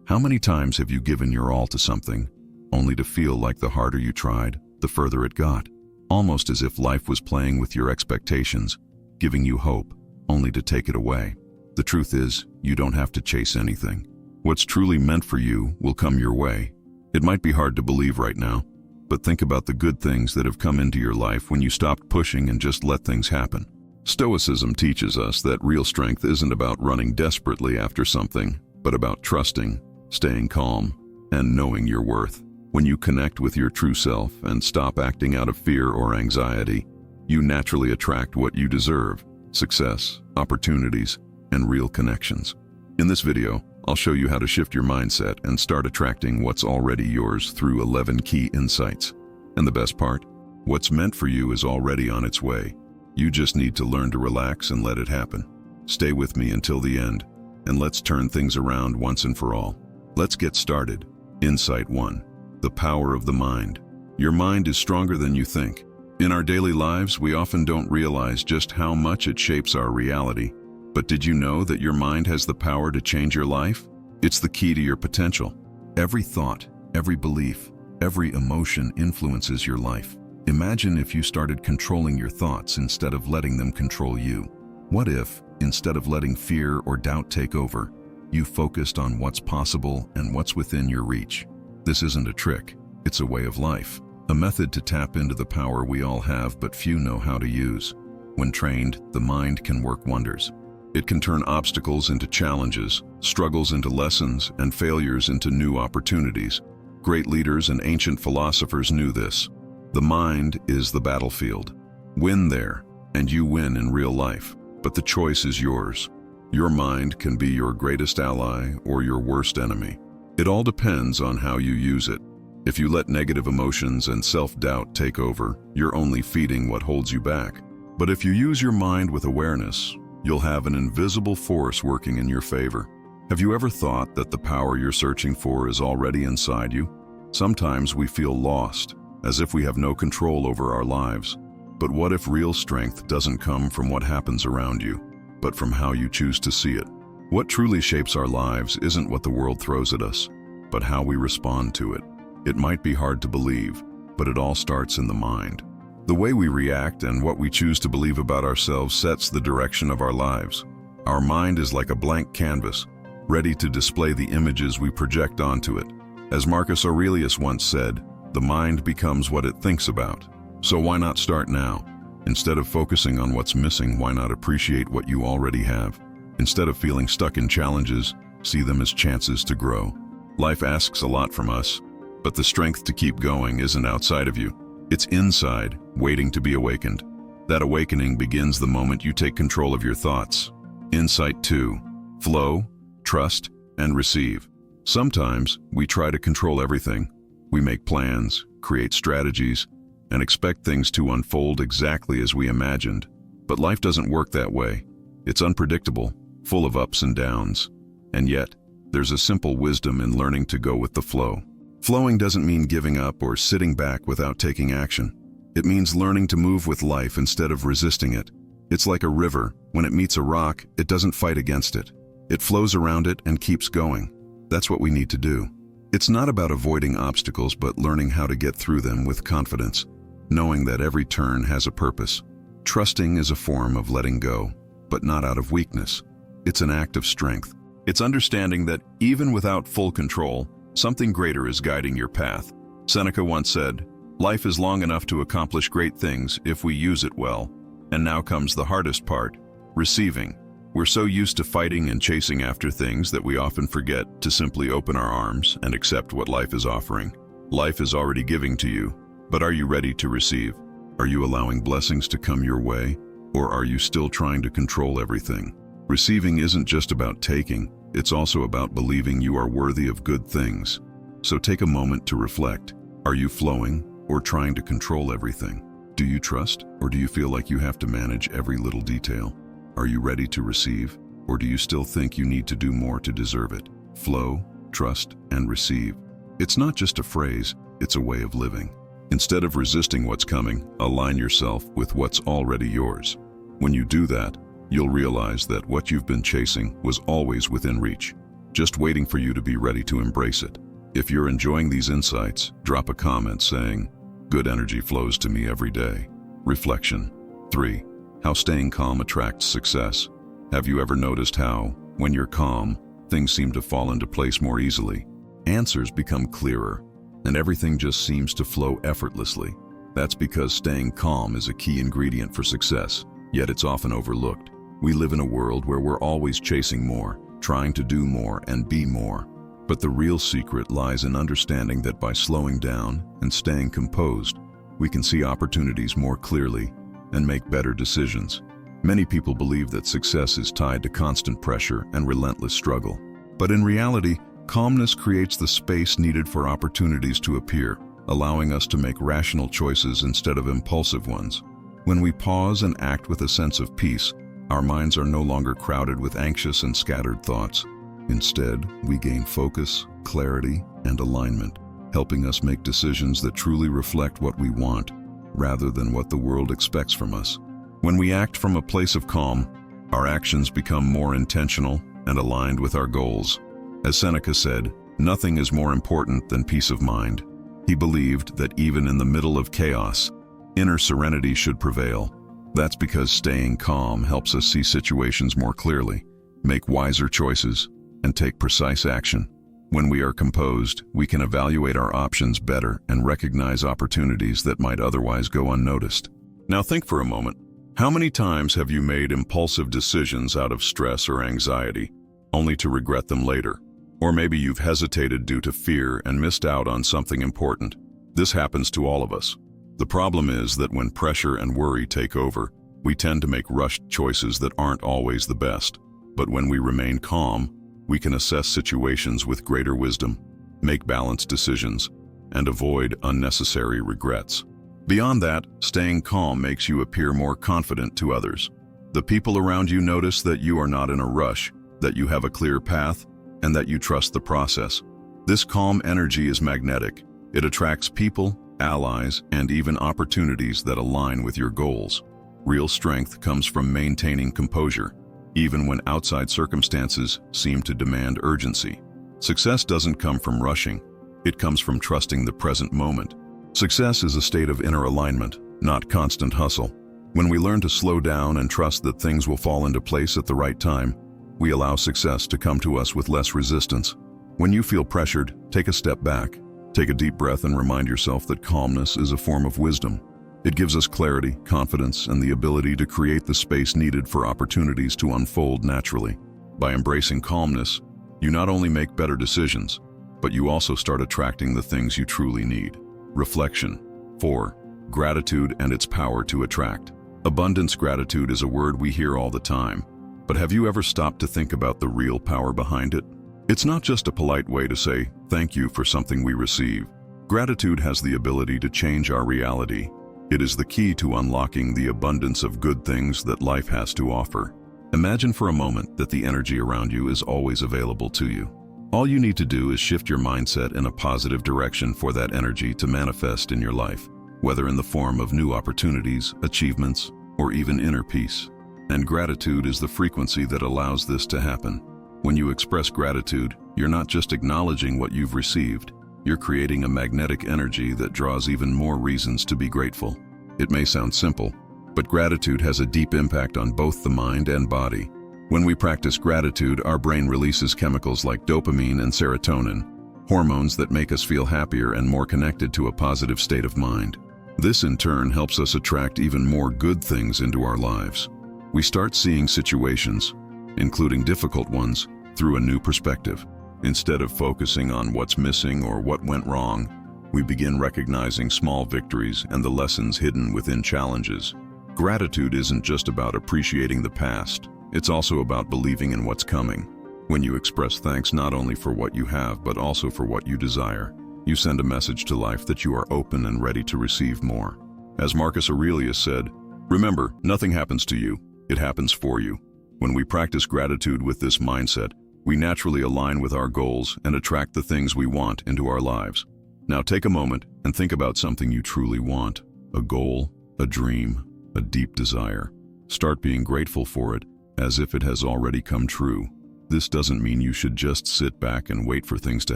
How many times have you given your all to something, only to feel like the harder you tried, the further it got? Almost as if life was playing with your expectations, giving you hope, only to take it away. The truth is, you don't have to chase anything. What's truly meant for you will come your way. It might be hard to believe right now, but think about the good things that have come into your life when you stopped pushing and just let things happen. Stoicism teaches us that real strength isn't about running desperately after something, but about trusting, staying calm, and knowing your worth. When you connect with your true self and stop acting out of fear or anxiety, you naturally attract what you deserve: success, opportunities, and real connections. In this video, I'll show you how to shift your mindset and start attracting what's already yours through 11 key insights. And the best part? What's meant for you is already on its way. You just need to learn to relax and let it happen. Stay with me until the end, and let's turn things around once and for all. Let's get started. Insight 1. The power of the mind. Your mind is stronger than you think. In our daily lives, we often don't realize just how much it shapes our reality. But did you know that your mind has the power to change your life? It's the key to your potential. Every thought, every belief, every emotion influences your life. Imagine if you started controlling your thoughts instead of letting them control you. What if, instead of letting fear or doubt take over, you focused on what's possible and what's within your reach? This isn't a trick, it's a way of life, a method to tap into the power we all have but few know how to use. When trained, the mind can work wonders. It can turn obstacles into challenges, struggles into lessons, and failures into new opportunities. Great leaders and ancient philosophers knew this. The mind is the battlefield. Win there, and you win in real life. But the choice is yours. Your mind can be your greatest ally or your worst enemy. It all depends on how you use it. If you let negative emotions and self-doubt take over, you're only feeding what holds you back. But if you use your mind with awareness, you'll have an invisible force working in your favor. Have you ever thought that the power you're searching for is already inside you? Sometimes we feel lost, as if we have no control over our lives. But what if real strength doesn't come from what happens around you, but from how you choose to see it? What truly shapes our lives isn't what the world throws at us, but how we respond to it. It might be hard to believe, but it all starts in the mind. The way we react and what we choose to believe about ourselves sets the direction of our lives. Our mind is like a blank canvas, ready to display the images we project onto it. As Marcus Aurelius once said, the mind becomes what it thinks about. So why not start now? Instead of focusing on what's missing, why not appreciate what you already have? Instead of feeling stuck in challenges, see them as chances to grow. Life asks a lot from us, but the strength to keep going isn't outside of you. It's inside, waiting to be awakened. That awakening begins the moment you take control of your thoughts. Insight 2. Flow, trust, and receive. Sometimes we try to control everything. We make plans, create strategies, and expect things to unfold exactly as we imagined. But life doesn't work that way. It's unpredictable, full of ups and downs. And yet, there's a simple wisdom in learning to go with the flow. Flowing doesn't mean giving up or sitting back without taking action. It means learning to move with life instead of resisting it. It's like a river. When it meets a rock, it doesn't fight against it. It flows around it and keeps going. That's what we need to do. It's not about avoiding obstacles, but learning how to get through them with confidence, knowing that every turn has a purpose. Trusting is a form of letting go, but not out of weakness. It's an act of strength. It's understanding that even without full control, something greater is guiding your path. Seneca once said, "Life is long enough to accomplish great things if we use it well." And now comes the hardest part, receiving. We're so used to fighting and chasing after things that we often forget to simply open our arms and accept what life is offering. Life is already giving to you, but are you ready to receive? Are you allowing blessings to come your way, or are you still trying to control everything? Receiving isn't just about taking, it's also about believing you are worthy of good things. So take a moment to reflect. Are you flowing or trying to control everything? Do you trust, or do you feel like you have to manage every little detail? Are you ready to receive, or do you still think you need to do more to deserve it? Flow, trust, and receive. It's not just a phrase, it's a way of living. Instead of resisting what's coming, align yourself with what's already yours. When you do that, you'll realize that what you've been chasing was always within reach. just waiting for you to be ready to embrace it. If you're enjoying these insights, drop a comment saying, "Good energy flows to me every day." Reflection. 3. How staying calm attracts success. Have you ever noticed how, when you're calm, things seem to fall into place more easily? Answers become clearer, and everything just seems to flow effortlessly. That's because staying calm is a key ingredient for success, yet it's often overlooked. We live in a world where we're always chasing more, trying to do more and be more. But the real secret lies in understanding that by slowing down and staying composed, we can see opportunities more clearly and make better decisions. Many people believe that success is tied to constant pressure and relentless struggle. But in reality, calmness creates the space needed for opportunities to appear, allowing us to make rational choices instead of impulsive ones. When we pause and act with a sense of peace, our minds are no longer crowded with anxious and scattered thoughts. Instead, we gain focus, clarity, and alignment, helping us make decisions that truly reflect what we want, rather than what the world expects from us. When we act from a place of calm, our actions become more intentional and aligned with our goals. As Seneca said, "Nothing is more important than peace of mind." He believed that even in the middle of chaos, inner serenity should prevail. That's because staying calm helps us see situations more clearly, make wiser choices, and take precise action. When we are composed, we can evaluate our options better and recognize opportunities that might otherwise go unnoticed. Now think for a moment. How many times have you made impulsive decisions out of stress or anxiety, only to regret them later? Or maybe you've hesitated due to fear and missed out on something important. This happens to all of us. The problem is that when pressure and worry take over, we tend to make rushed choices that aren't always the best. But when we remain calm, we can assess situations with greater wisdom, make balanced decisions, and avoid unnecessary regrets. Beyond that, staying calm makes you appear more confident to others. The people around you notice that you are not in a rush, that you have a clear path, and that you trust the process. This calm energy is magnetic. It attracts people, allies, and even opportunities that align with your goals. Real strength comes from maintaining composure, even when outside circumstances seem to demand urgency. Success doesn't come from rushing. It comes from trusting the present moment. Success is a state of inner alignment, not constant hustle. When we learn to slow down and trust that things will fall into place at the right time, we allow success to come to us with less resistance. When you feel pressured, take a step back. Take a deep breath and remind yourself that calmness is a form of wisdom. It gives us clarity, confidence, and the ability to create the space needed for opportunities to unfold naturally. By embracing calmness, you not only make better decisions, but you also start attracting the things you truly need. Reflection. 4. Gratitude and its power to attract. Abundance gratitude is a word we hear all the time, but have you ever stopped to think about the real power behind it? It's not just a polite way to say thank you for something we receive. Gratitude has the ability to change our reality. It is the key to unlocking the abundance of good things that life has to offer. Imagine for a moment that the energy around you is always available to you. All you need to do is shift your mindset in a positive direction for that energy to manifest in your life, whether in the form of new opportunities, achievements, or even inner peace. And gratitude is the frequency that allows this to happen. When you express gratitude, you're not just acknowledging what you've received, you're creating a magnetic energy that draws even more reasons to be grateful. It may sound simple, but gratitude has a deep impact on both the mind and body. When we practice gratitude, our brain releases chemicals like dopamine and serotonin, hormones that make us feel happier and more connected to a positive state of mind. This in turn helps us attract even more good things into our lives. We start seeing situations, including difficult ones, through a new perspective. Instead of focusing on what's missing or what went wrong, we begin recognizing small victories and the lessons hidden within challenges. Gratitude isn't just about appreciating the past, it's also about believing in what's coming. When you express thanks not only for what you have, but also for what you desire, you send a message to life that you are open and ready to receive more. As Marcus Aurelius said, "Remember, nothing happens to you, it happens for you." When we practice gratitude with this mindset, we naturally align with our goals and attract the things we want into our lives. Now take a moment and think about something you truly want, a goal, a dream, a deep desire. Start being grateful for it as if it has already come true. This doesn't mean you should just sit back and wait for things to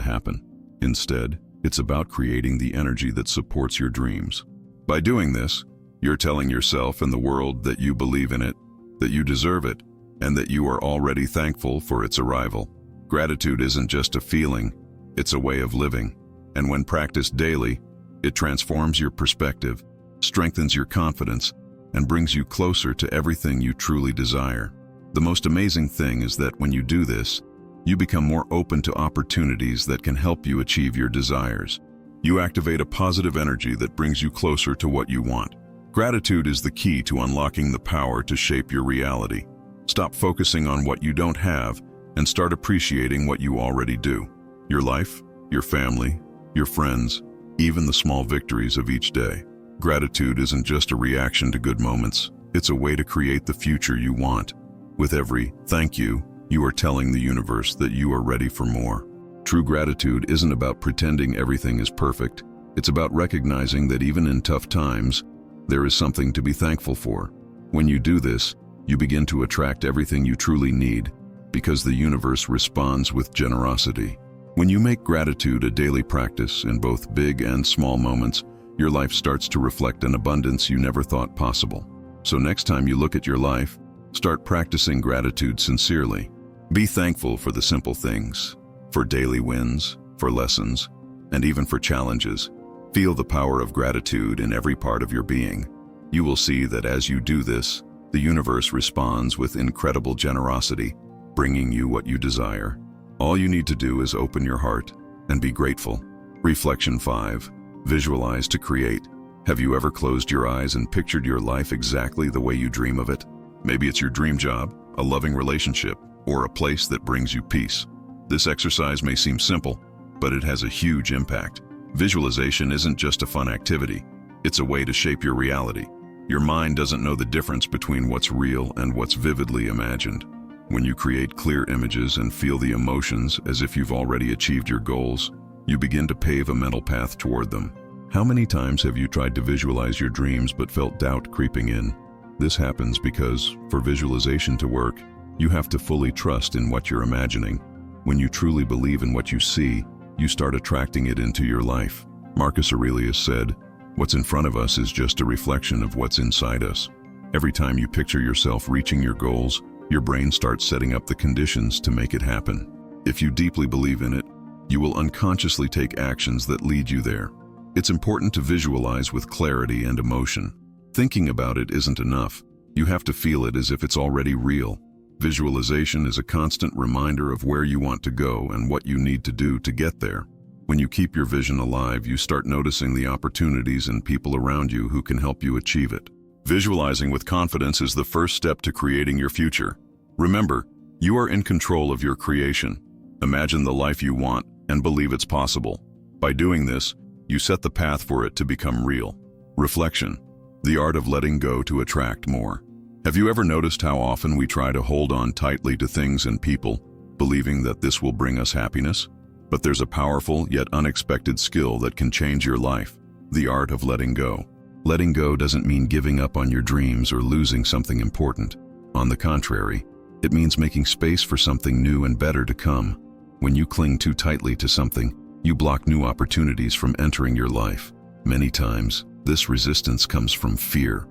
happen. Instead, it's about creating the energy that supports your dreams. By doing this, you're telling yourself and the world that you believe in it, that you deserve it, and that you are already thankful for its arrival. Gratitude isn't just a feeling, it's a way of living. And when practiced daily, it transforms your perspective, strengthens your confidence, and brings you closer to everything you truly desire. The most amazing thing is that when you do this, you become more open to opportunities that can help you achieve your desires. You activate a positive energy that brings you closer to what you want. Gratitude is the key to unlocking the power to shape your reality. Stop focusing on what you don't have and start appreciating what you already do. Your life, your family, your friends, even the small victories of each day. Gratitude isn't just a reaction to good moments, it's a way to create the future you want. With every thank you, you are telling the universe that you are ready for more. True gratitude isn't about pretending everything is perfect. It's about recognizing that even in tough times, there is something to be thankful for. When you do this, you begin to attract everything you truly need, because the universe responds with generosity. When you make gratitude a daily practice in both big and small moments, your life starts to reflect an abundance you never thought possible. So next time you look at your life, start practicing gratitude sincerely. Be thankful for the simple things, for daily wins, for lessons, and even for challenges. Feel the power of gratitude in every part of your being. You will see that as you do this, the universe responds with incredible generosity, bringing you what you desire. All you need to do is open your heart and be grateful. Reflection 5. Visualize to create. Have you ever closed your eyes and pictured your life exactly the way you dream of it? Maybe it's your dream job, a loving relationship, or a place that brings you peace. This exercise may seem simple, but it has a huge impact. Visualization isn't just a fun activity. It's a way to shape your reality. Your mind doesn't know the difference between what's real and what's vividly imagined. When you create clear images and feel the emotions as if you've already achieved your goals, you begin to pave a mental path toward them. How many times have you tried to visualize your dreams but felt doubt creeping in? This happens because, for visualization to work, you have to fully trust in what you're imagining. When you truly believe in what you see, you start attracting it into your life. Marcus Aurelius said, "What's in front of us is just a reflection of what's inside us." Every time you picture yourself reaching your goals, your brain starts setting up the conditions to make it happen. If you deeply believe in it, you will unconsciously take actions that lead you there. It's important to visualize with clarity and emotion. Thinking about it isn't enough. You have to feel it as if it's already real. Visualization is a constant reminder of where you want to go and what you need to do to get there. When you keep your vision alive, you start noticing the opportunities and people around you who can help you achieve it. Visualizing with confidence is the first step to creating your future. Remember, you are in control of your creation. Imagine the life you want and believe it's possible. By doing this, you set the path for it to become real. Reflection, the art of letting go to attract more. Have you ever noticed how often we try to hold on tightly to things and people, believing that this will bring us happiness? But there's a powerful yet unexpected skill that can change your life, the art of letting go. Letting go doesn't mean giving up on your dreams or losing something important. On the contrary, it means making space for something new and better to come. When you cling too tightly to something, you block new opportunities from entering your life. Many times, this resistance comes from fear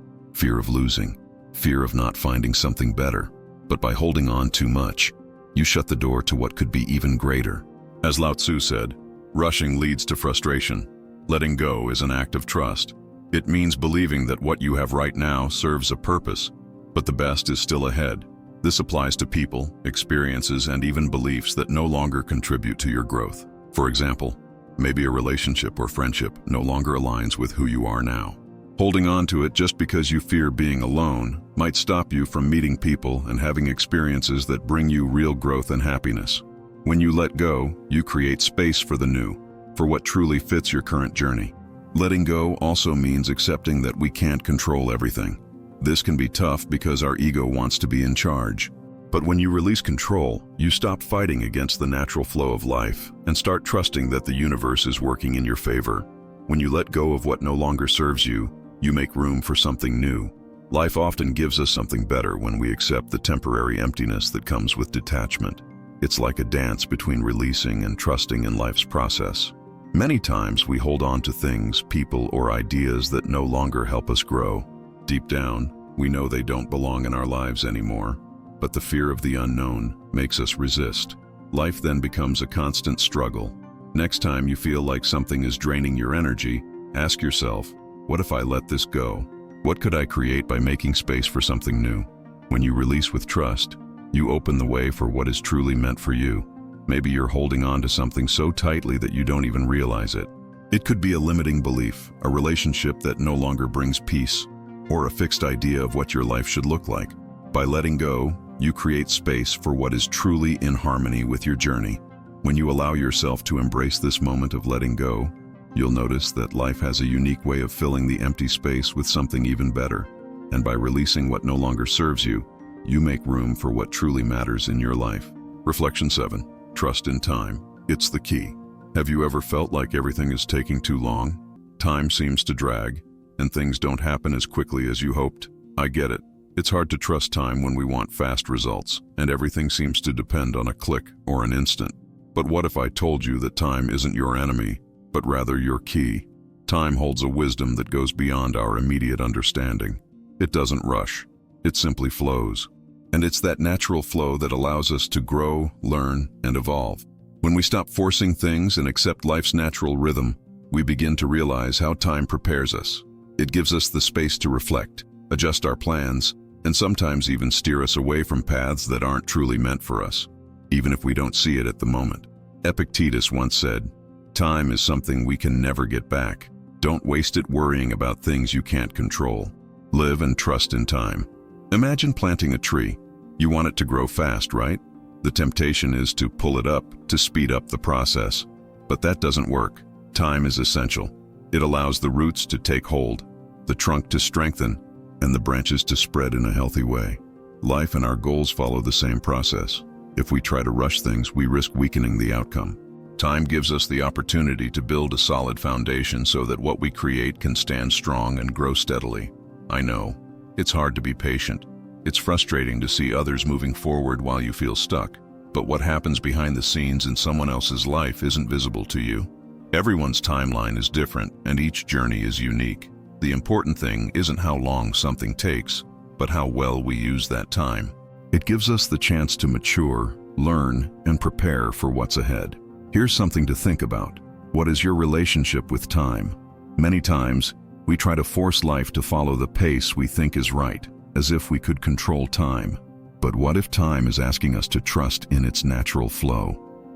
of losing, fear of not finding something better. But by holding on too much, you shut the door to what could be even greater. As Lao Tzu said, rushing leads to frustration. Letting go is an act of trust. It means believing that what you have right now serves a purpose, but the best is still ahead. This applies to people, experiences, and even beliefs that no longer contribute to your growth. For example, maybe a relationship or friendship no longer aligns with who you are now. Holding on to it just because you fear being alone might stop you from meeting people and having experiences that bring you real growth and happiness. When you let go, you create space for the new, for what truly fits your current journey. Letting go also means accepting that we can't control everything. This can be tough because our ego wants to be in charge. But when you release control, you stop fighting against the natural flow of life and start trusting that the universe is working in your favor. When you let go of what no longer serves you, you make room for something new. Life often gives us something better when we accept the temporary emptiness that comes with detachment. It's like a dance between releasing and trusting in life's process. Many times we hold on to things, people, or ideas that no longer help us grow. Deep down, we know they don't belong in our lives anymore, but the fear of the unknown makes us resist. Life then becomes a constant struggle. Next time you feel like something is draining your energy, ask yourself, what if I let this go? What could I create by making space for something new? When you release with trust, you open the way for what is truly meant for you. Maybe you're holding on to something so tightly that you don't even realize it. It could be a limiting belief, a relationship that no longer brings peace, or a fixed idea of what your life should look like. By letting go, you create space for what is truly in harmony with your journey. When you allow yourself to embrace this moment of letting go, you'll notice that life has a unique way of filling the empty space with something even better. And by releasing what no longer serves you, you make room for what truly matters in your life. Reflection 7. Trust in time. It's the key. Have you ever felt like everything is taking too long? Time seems to drag, and things don't happen as quickly as you hoped. I get it. It's hard to trust time when we want fast results, and everything seems to depend on a click or an instant. But what if I told you that time isn't your enemy, but rather your key? Time holds a wisdom that goes beyond our immediate understanding. It doesn't rush. It simply flows. And it's that natural flow that allows us to grow, learn, and evolve. When we stop forcing things and accept life's natural rhythm, we begin to realize how time prepares us. It gives us the space to reflect, adjust our plans, and sometimes even steer us away from paths that aren't truly meant for us, even if we don't see it at the moment. Epictetus once said, "Time is something we can never get back. Don't waste it worrying about things you can't control. Live and trust in time." Imagine planting a tree. You want it to grow fast, right? The temptation is to pull it up, to speed up the process. But that doesn't work. Time is essential. It allows the roots to take hold, the trunk to strengthen, and the branches to spread in a healthy way. Life and our goals follow the same process. If we try to rush things, we risk weakening the outcome. Time gives us the opportunity to build a solid foundation so that what we create can stand strong and grow steadily. I know, it's hard to be patient. It's frustrating to see others moving forward while you feel stuck. But what happens behind the scenes in someone else's life isn't visible to you. Everyone's timeline is different, and each journey is unique. The important thing isn't how long something takes, but how well we use that time. It gives us the chance to mature, learn, and prepare for what's ahead. Here's something to think about. What is your relationship with time? Many times, we try to force life to follow the pace we think is right, as if we could control time. But what if time is asking us to trust in its natural flow?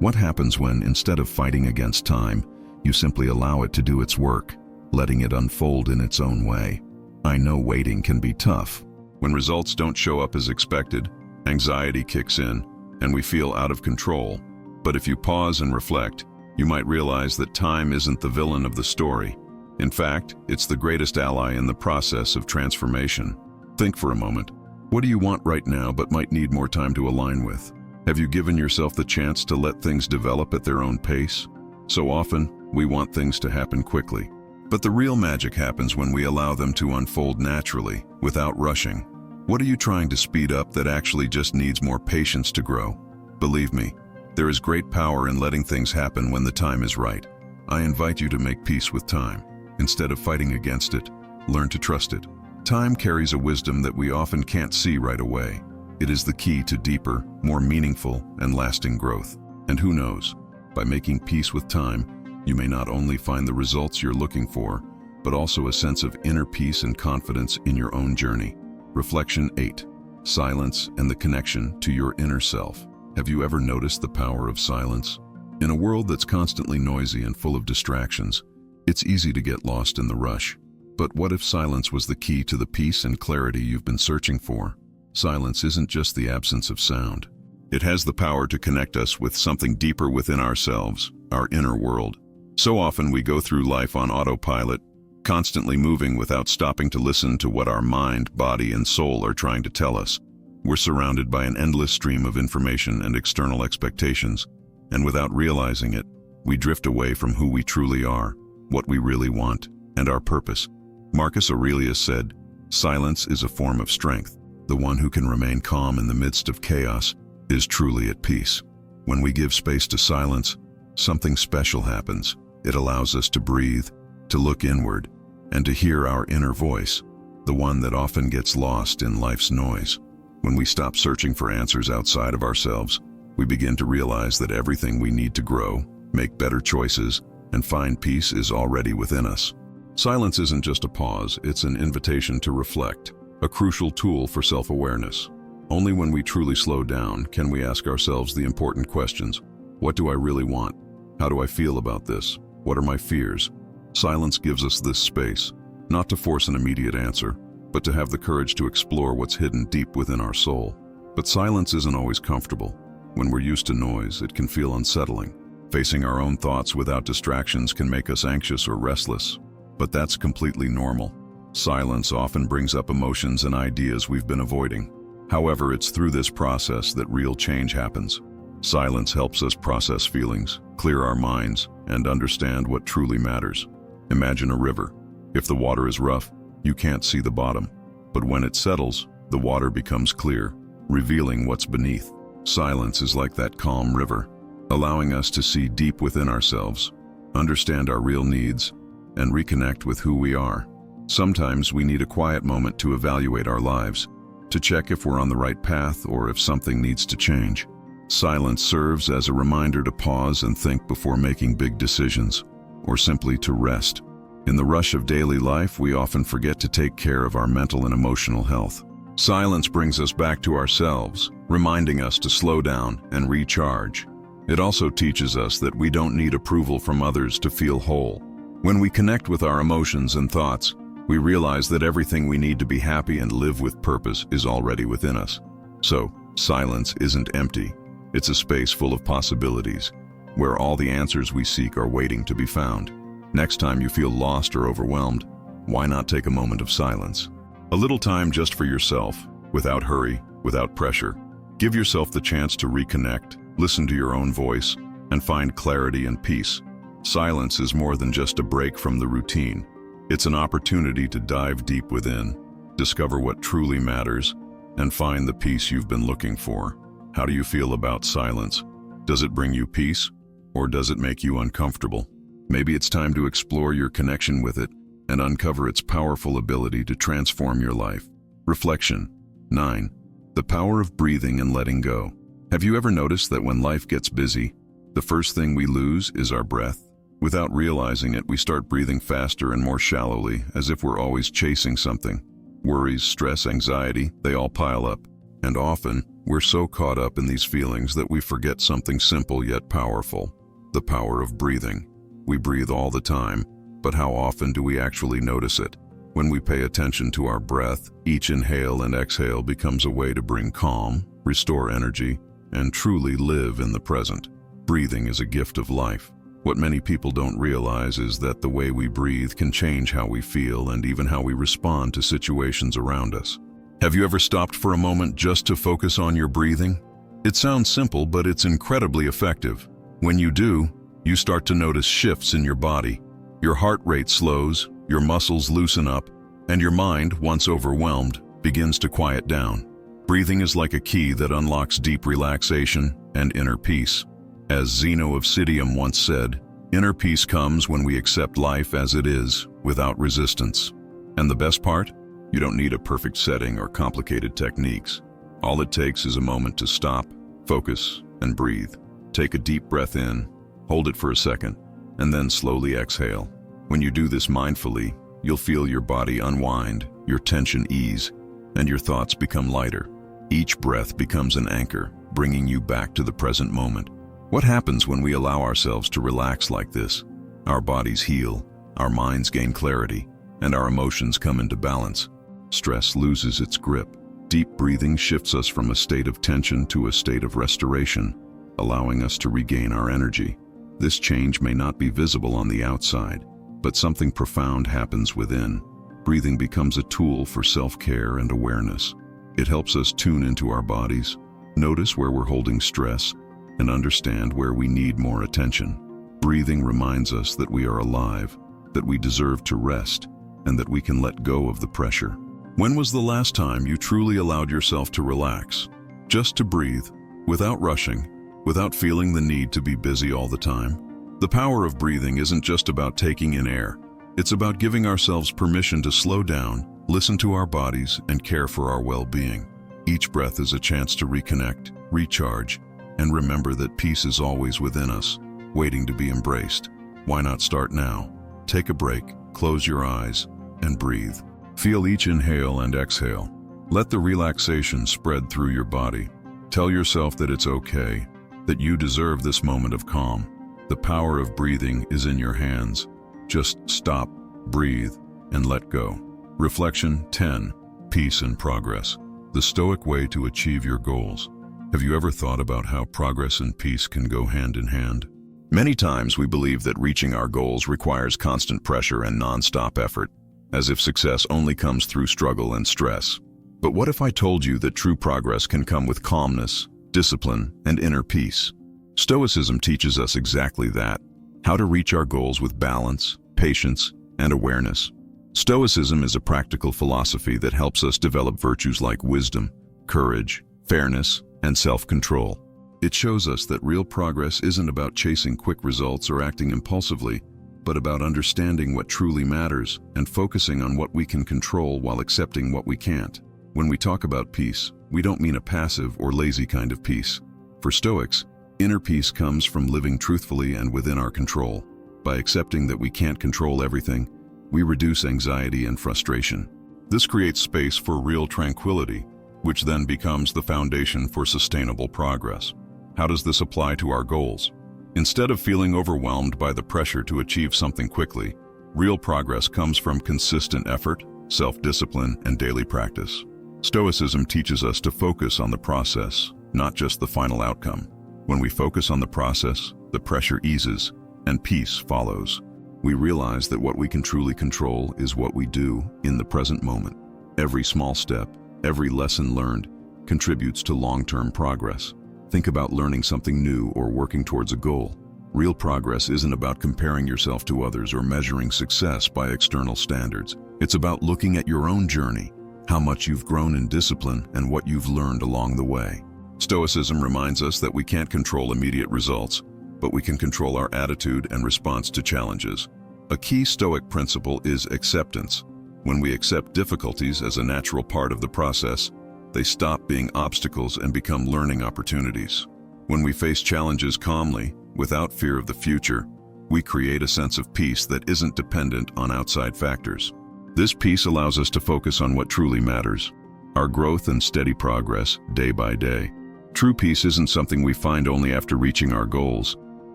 What happens when, instead of fighting against time, you simply allow it to do its work, letting it unfold in its own way? I know waiting can be tough. When results don't show up as expected, anxiety kicks in, and we feel out of control. But if you pause and reflect, you might realize that time isn't the villain of the story. In fact, it's the greatest ally in the process of transformation. Think for a moment. What do you want right now but might need more time to align with? Have you given yourself the chance to let things develop at their own pace? So often, we want things to happen quickly. But the real magic happens when we allow them to unfold naturally, without rushing. What are you trying to speed up that actually just needs more patience to grow? Believe me, there is great power in letting things happen when the time is right. I invite you to make peace with time. Instead of fighting against it, learn to trust it. Time carries a wisdom that we often can't see right away. It is the key to deeper, more meaningful, and lasting growth. And who knows, by making peace with time, you may not only find the results you're looking for, but also a sense of inner peace and confidence in your own journey. Reflection 8. Silence and the connection to your inner self. Have you ever noticed the power of silence? In a world that's constantly noisy and full of distractions, it's easy to get lost in the rush. But what if silence was the key to the peace and clarity you've been searching for? Silence isn't just the absence of sound. It has the power to connect us with something deeper within ourselves, our inner world. So often we go through life on autopilot, constantly moving without stopping to listen to what our mind, body, and soul are trying to tell us. We're surrounded by an endless stream of information and external expectations, and without realizing it, we drift away from who we truly are, what we really want, and our purpose. Marcus Aurelius said, "Silence is a form of strength. The one who can remain calm in the midst of chaos is truly at peace." When we give space to silence, something special happens. It allows us to breathe, to look inward, and to hear our inner voice, the one that often gets lost in life's noise. When we stop searching for answers outside of ourselves, we begin to realize that everything we need to grow, make better choices, and find peace is already within us. Silence isn't just a pause, it's an invitation to reflect, a crucial tool for self-awareness. Only when we truly slow down can we ask ourselves the important questions. What do I really want? How do I feel about this? What are my fears? Silence gives us this space, not to force an immediate answer, but to have the courage to explore what's hidden deep within our soul. But silence isn't always comfortable. When we're used to noise, it can feel unsettling. Facing our own thoughts without distractions can make us anxious or restless. But that's completely normal. Silence often brings up emotions and ideas we've been avoiding. However, it's through this process that real change happens. Silence helps us process feelings, clear our minds, and understand what truly matters. Imagine a river. If the water is rough, you can't see the bottom. But when it settles, the water becomes clear, revealing what's beneath. Silence is like that calm river, allowing us to see deep within ourselves, understand our real needs, and reconnect with who we are. Sometimes we need a quiet moment to evaluate our lives, to check if we're on the right path or if something needs to change. Silence serves as a reminder to pause and think before making big decisions, or simply to rest. In the rush of daily life, we often forget to take care of our mental and emotional health. Silence brings us back to ourselves, reminding us to slow down and recharge. It also teaches us that we don't need approval from others to feel whole. When we connect with our emotions and thoughts, we realize that everything we need to be happy and live with purpose is already within us. So, silence isn't empty. It's a space full of possibilities, where all the answers we seek are waiting to be found. Next time you feel lost or overwhelmed, why not take a moment of silence? A little time just for yourself, without hurry, without pressure. Give yourself the chance to reconnect, listen to your own voice, and find clarity and peace. Silence is more than just a break from the routine. It's an opportunity to dive deep within, discover what truly matters, and find the peace you've been looking for. How do you feel about silence? Does it bring you peace, or does it make you uncomfortable? Maybe it's time to explore your connection with it and uncover its powerful ability to transform your life. Reflection 9. The power of breathing and letting go. Have you ever noticed that when life gets busy, the first thing we lose is our breath? Without realizing it, we start breathing faster and more shallowly, as if we're always chasing something. Worries, stress, anxiety, they all pile up. And often, we're so caught up in these feelings that we forget something simple yet powerful: the power of breathing. We breathe all the time, but how often do we actually notice it? When we pay attention to our breath, each inhale and exhale becomes a way to bring calm, restore energy, and truly live in the present. Breathing is a gift of life. What many people don't realize is that the way we breathe can change how we feel and even how we respond to situations around us. Have you ever stopped for a moment just to focus on your breathing? It sounds simple, but it's incredibly effective. When you do, you start to notice shifts in your body. Your heart rate slows, your muscles loosen up, and your mind, once overwhelmed, begins to quiet down. Breathing is like a key that unlocks deep relaxation and inner peace. As Zeno of Citium once said, "Inner peace comes when we accept life as it is, without resistance." And the best part? You don't need a perfect setting or complicated techniques. All it takes is a moment to stop, focus, and breathe. Take a deep breath in, hold it for a second, and then slowly exhale. When you do this mindfully, you'll feel your body unwind, your tension ease, and your thoughts become lighter. Each breath becomes an anchor, bringing you back to the present moment. What happens when we allow ourselves to relax like this? Our bodies heal, our minds gain clarity, and our emotions come into balance. Stress loses its grip. Deep breathing shifts us from a state of tension to a state of restoration, allowing us to regain our energy. This change may not be visible on the outside, but something profound happens within. Breathing becomes a tool for self-care and awareness. It helps us tune into our bodies, notice where we're holding stress, and understand where we need more attention. Breathing reminds us that we are alive, that we deserve to rest, and that we can let go of the pressure. When was the last time you truly allowed yourself to relax? Just to breathe, without rushing, without feeling the need to be busy all the time. The power of breathing isn't just about taking in air. It's about giving ourselves permission to slow down, listen to our bodies, and care for our well-being. Each breath is a chance to reconnect, recharge, and remember that peace is always within us, waiting to be embraced. Why not start now? Take a break, close your eyes, and breathe. Feel each inhale and exhale. Let the relaxation spread through your body. Tell yourself that it's okay, that you deserve this moment of calm. The power of breathing is in your hands. Just stop, breathe, and let go. Reflection 10. Peace and progress. The Stoic way to achieve your goals. Have you ever thought about how progress and peace can go hand in hand? Many times we believe that reaching our goals requires constant pressure and non-stop effort, as if success only comes through struggle and stress. But what if I told you that true progress can come with calmness, discipline, and inner peace? Stoicism teaches us exactly that, how to reach our goals with balance, patience, and awareness. Stoicism is a practical philosophy that helps us develop virtues like wisdom, courage, fairness, and self-control. It shows us that real progress isn't about chasing quick results or acting impulsively, but about understanding what truly matters and focusing on what we can control while accepting what we can't. When we talk about peace, we don't mean a passive or lazy kind of peace. For Stoics, inner peace comes from living truthfully and within our control. By accepting that we can't control everything, we reduce anxiety and frustration. This creates space for real tranquility, which then becomes the foundation for sustainable progress. How does this apply to our goals? Instead of feeling overwhelmed by the pressure to achieve something quickly, real progress comes from consistent effort, self-discipline, and daily practice. Stoicism teaches us to focus on the process, not just the final outcome. When we focus on the process, the pressure eases, and peace follows. We realize that what we can truly control is what we do in the present moment. Every small step, every lesson learned, contributes to long-term progress. Think about learning something new or working towards a goal. Real progress isn't about comparing yourself to others or measuring success by external standards. It's about looking at your own journey, how much you've grown in discipline, and what you've learned along the way. Stoicism reminds us that we can't control immediate results, but we can control our attitude and response to challenges. A key Stoic principle is acceptance. When we accept difficulties as a natural part of the process, they stop being obstacles and become learning opportunities. When we face challenges calmly, without fear of the future, we create a sense of peace that isn't dependent on outside factors. This peace allows us to focus on what truly matters, our growth and steady progress day by day. True peace isn't something we find only after reaching our goals,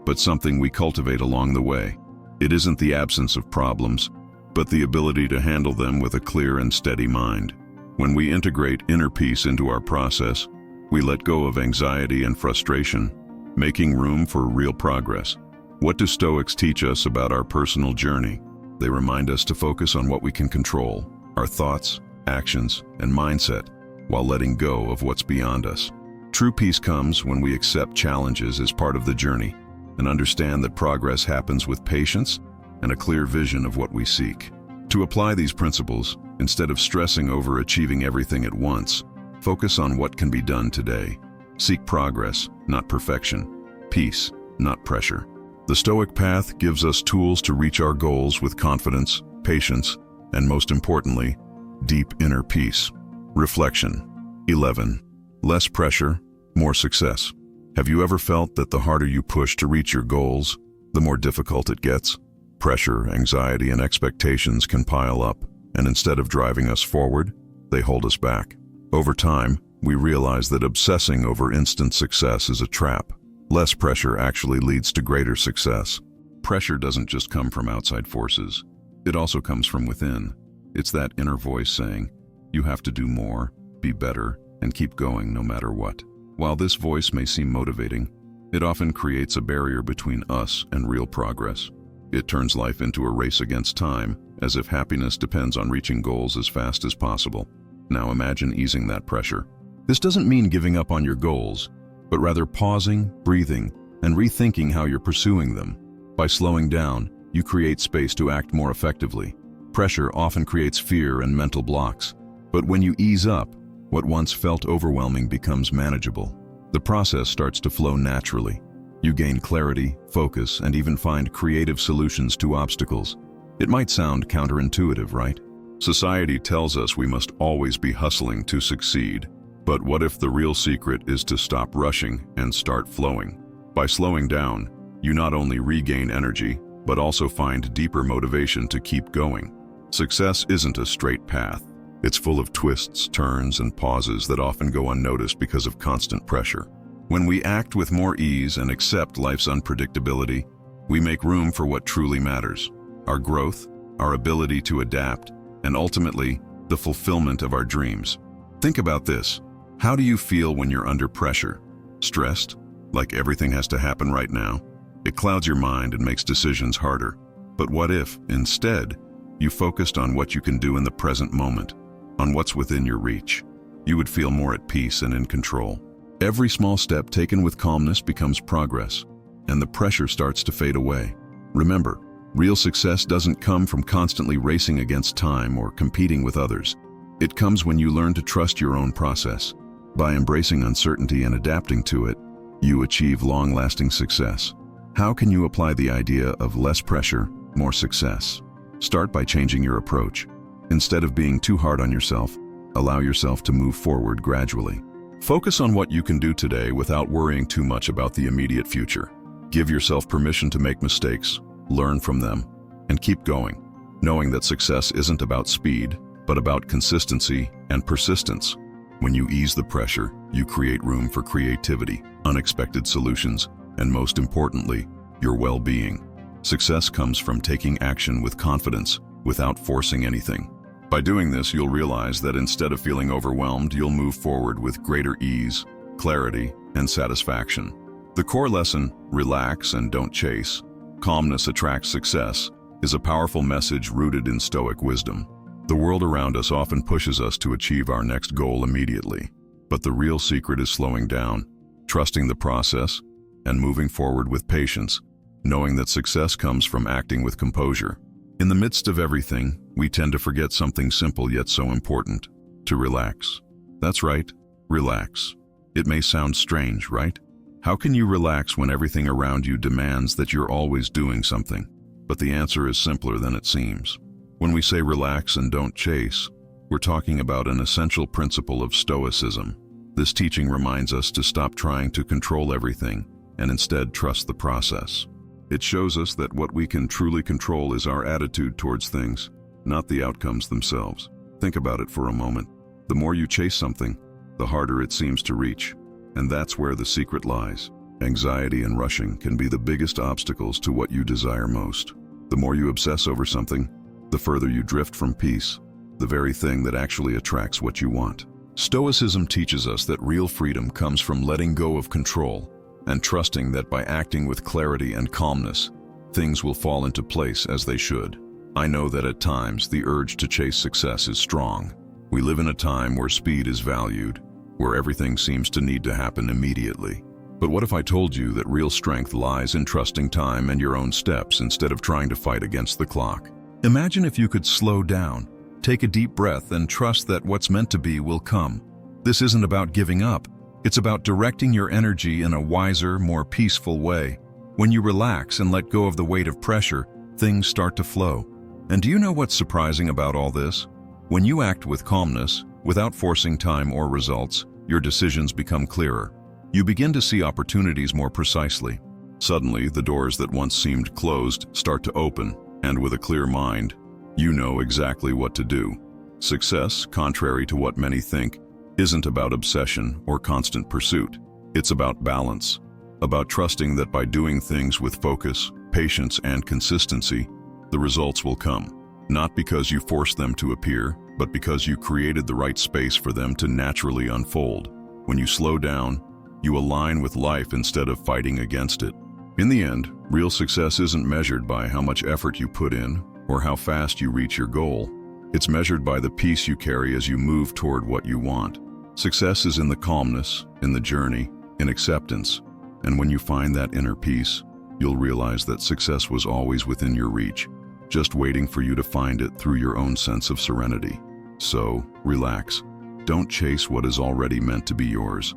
but something we cultivate along the way. It isn't the absence of problems, but the ability to handle them with a clear and steady mind. When we integrate inner peace into our process, we let go of anxiety and frustration, making room for real progress. What do Stoics teach us about our personal journey? They remind us to focus on what we can control, our thoughts, actions, and mindset, while letting go of what's beyond us. True peace comes when we accept challenges as part of the journey and understand that progress happens with patience and a clear vision of what we seek. To apply these principles, instead of stressing over achieving everything at once, focus on what can be done today. Seek progress, not perfection. Peace, not pressure. The Stoic path gives us tools to reach our goals with confidence, patience, and most importantly, deep inner peace. Reflection 11. Less pressure, more success. Have you ever felt that the harder you push to reach your goals, the more difficult it gets? Pressure, anxiety, and expectations can pile up, and instead of driving us forward, they hold us back. Over time, we realize that obsessing over instant success is a trap. Less pressure actually leads to greater success. Pressure doesn't just come from outside forces. It also comes from within. It's that inner voice saying, you have to do more, be better, and keep going no matter what. While this voice may seem motivating, it often creates a barrier between us and real progress. It turns life into a race against time, as if happiness depends on reaching goals as fast as possible. Now imagine easing that pressure. This doesn't mean giving up on your goals, but rather pausing, breathing, and rethinking how you're pursuing them. By slowing down, you create space to act more effectively. Pressure often creates fear and mental blocks, but when you ease up, what once felt overwhelming becomes manageable. The process starts to flow naturally. You gain clarity, focus, and even find creative solutions to obstacles. It might sound counterintuitive, right? Society tells us we must always be hustling to succeed. But what if the real secret is to stop rushing and start flowing? By slowing down, you not only regain energy, but also find deeper motivation to keep going. Success isn't a straight path. It's full of twists, turns, and pauses that often go unnoticed because of constant pressure. When we act with more ease and accept life's unpredictability, we make room for what truly matters: our growth, our ability to adapt, and ultimately, the fulfillment of our dreams. Think about this. How do you feel when you're under pressure? Stressed? Like everything has to happen right now? It clouds your mind and makes decisions harder. But what if, instead, you focused on what you can do in the present moment, on what's within your reach? You would feel more at peace and in control. Every small step taken with calmness becomes progress, and the pressure starts to fade away. Remember, real success doesn't come from constantly racing against time or competing with others. It comes when you learn to trust your own process. By embracing uncertainty and adapting to it, you achieve long-lasting success. How can you apply the idea of less pressure, more success? Start by changing your approach. Instead of being too hard on yourself, allow yourself to move forward gradually. Focus on what you can do today without worrying too much about the immediate future. Give yourself permission to make mistakes, learn from them, and keep going, knowing that success isn't about speed, but about consistency and persistence. When you ease the pressure, you create room for creativity, unexpected solutions, and most importantly, your well-being. Success comes from taking action with confidence, without forcing anything. By doing this, you'll realize that instead of feeling overwhelmed, you'll move forward with greater ease, clarity, and satisfaction. The core lesson, relax and don't chase, calmness attracts success, is a powerful message rooted in Stoic wisdom. The world around us often pushes us to achieve our next goal immediately, but the real secret is slowing down, trusting the process, and moving forward with patience, knowing that success comes from acting with composure. In the midst of everything, we tend to forget something simple yet so important: to relax. That's right, relax. It may sound strange, right? How can you relax when everything around you demands that you're always doing something? But the answer is simpler than it seems. When we say relax and don't chase, we're talking about an essential principle of Stoicism. This teaching reminds us to stop trying to control everything and instead trust the process. It shows us that what we can truly control is our attitude towards things, not the outcomes themselves. Think about it for a moment. The more you chase something, the harder it seems to reach. And that's where the secret lies. Anxiety and rushing can be the biggest obstacles to what you desire most. The more you obsess over something, the further you drift from peace, the very thing that actually attracts what you want. Stoicism teaches us that real freedom comes from letting go of control and trusting that by acting with clarity and calmness, things will fall into place as they should. I know that at times the urge to chase success is strong. We live in a time where speed is valued, where everything seems to need to happen immediately. But what if I told you that real strength lies in trusting time and your own steps instead of trying to fight against the clock? Imagine if you could slow down, take a deep breath, and trust that what's meant to be will come. This isn't about giving up. It's about directing your energy in a wiser, more peaceful way. When you relax and let go of the weight of pressure, things start to flow. And do you know what's surprising about all this? When you act with calmness, without forcing time or results, your decisions become clearer. You begin to see opportunities more precisely. Suddenly, the doors that once seemed closed start to open, and with a clear mind, you know exactly what to do. Success, contrary to what many think, isn't about obsession or constant pursuit. It's about balance, about trusting that by doing things with focus, patience, and consistency, the results will come. Not because you forced them to appear, but because you created the right space for them to naturally unfold. When you slow down, you align with life instead of fighting against it. In the end, real success isn't measured by how much effort you put in or how fast you reach your goal. It's measured by the peace you carry as you move toward what you want. Success is in the calmness, in the journey, in acceptance. And when you find that inner peace, you'll realize that success was always within your reach, just waiting for you to find it through your own sense of serenity. So, relax. Don't chase what is already meant to be yours.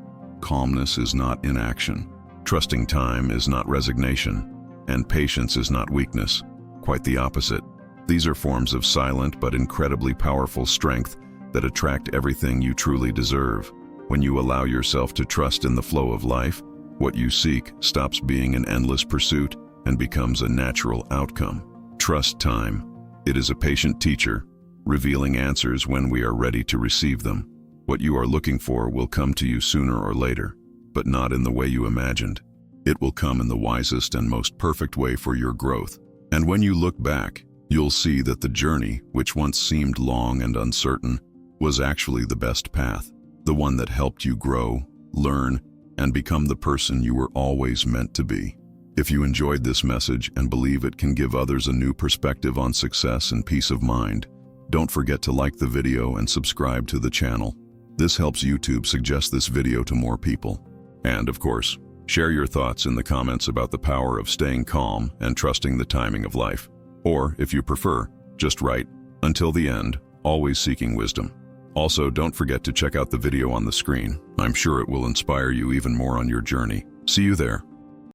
calmness is not inaction. Trusting time is not resignation. And patience is not weakness. Quite the opposite. These are forms of silent but incredibly powerful strength that attract everything you truly deserve. When you allow yourself to trust in the flow of life, what you seek stops being an endless pursuit and becomes a natural outcome. Trust time. It is a patient teacher, revealing answers when we are ready to receive them. What you are looking for will come to you sooner or later, but not in the way you imagined. It will come in the wisest and most perfect way for your growth. And when you look back, you'll see that the journey, which once seemed long and uncertain, was actually the best path, the one that helped you grow, learn, and become the person you were always meant to be. If you enjoyed this message and believe it can give others a new perspective on success and peace of mind, don't forget to like the video and subscribe to the channel. This helps YouTube suggest this video to more people. And of course, share your thoughts in the comments about the power of staying calm and trusting the timing of life. Or, if you prefer, just write, "Until the end, always seeking wisdom." Also, don't forget to check out the video on the screen. I'm sure it will inspire you even more on your journey. See you there.